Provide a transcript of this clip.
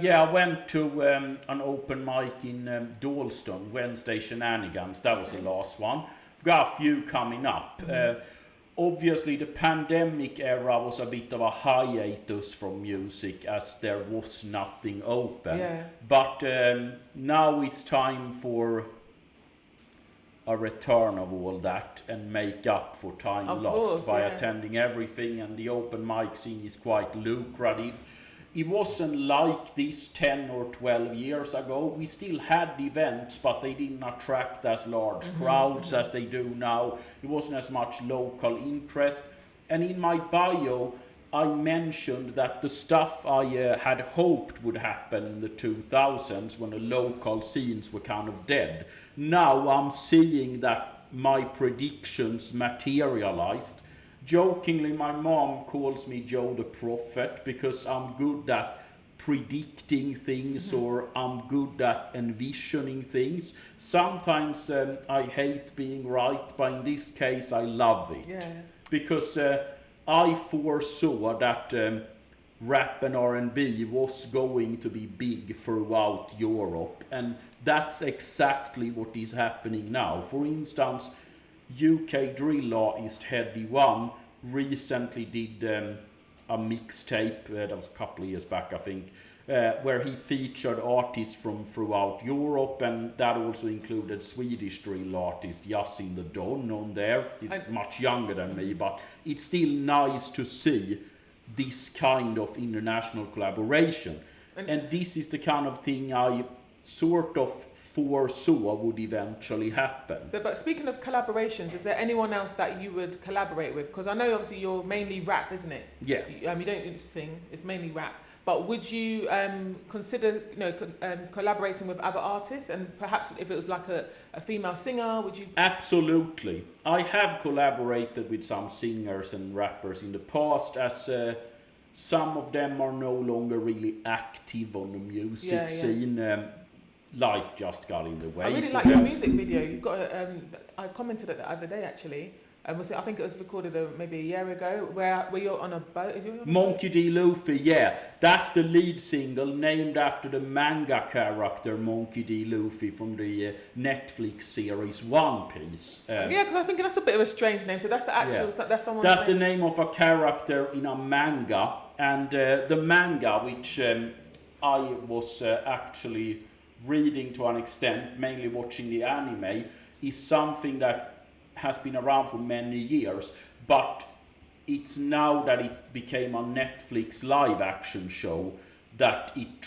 Yeah, I went to an open mic in Dalston, Wednesday Shenanigans. That was the last one. We've got a few coming up. Obviously, the pandemic era was a bit of a hiatus from music as there was nothing open. Yeah. But now it's time for a return of all that and make up for time Of lost course, by yeah. attending everything, and the open mic scene is quite lucrative. It wasn't like this 10 or 12 years ago. We still had events, but they didn't attract as large crowds as they do now. It wasn't as much local interest. And in my bio, I mentioned that the stuff I had hoped would happen in the 2000s when the local scenes were kind of dead. Now I'm seeing that my predictions materialized. Jokingly, my mom calls me Joe the Prophet because I'm good at predicting things or I'm good at envisioning things. Sometimes I hate being right, but in this case I love it. Yeah. Because I foresaw that rap and R&B was going to be big throughout Europe, and that's exactly what is happening now. For instance, UK drill artist Heady One recently did a mixtape, that was a couple of years back I think, where he featured artists from throughout Europe, and that also included Swedish drill artist Yasin the Don on there. He's much younger than me, but it's still nice to see this kind of international collaboration. And this is the kind of thing I sort of foresaw would eventually happen. So, but speaking of collaborations, is there anyone else that you would collaborate with? Because I know obviously you're mainly rap, isn't it? Yeah. You don't sing, it's mainly rap. But would you consider, collaborating with other artists, and perhaps if it was like a female singer, would you? Absolutely. I have collaborated with some singers and rappers in the past, as some of them are no longer really active on the music scene. Life just got in the way. I really like your music video. You've got I commented it the other day actually. I think it was recorded maybe a year ago, where you're on a boat. Monkey D. Luffy, yeah. That's the lead single, named after the manga character Monkey D. Luffy from the Netflix series One Piece. Yeah, because I think that's a bit of a strange name. So that's the actual. Yeah. That's someone's That's name. the name of a character in a manga, and the manga, which I was actually reading to an extent, mainly watching the anime, is something that has been around for many years, but it's now that it became a Netflix live action show that it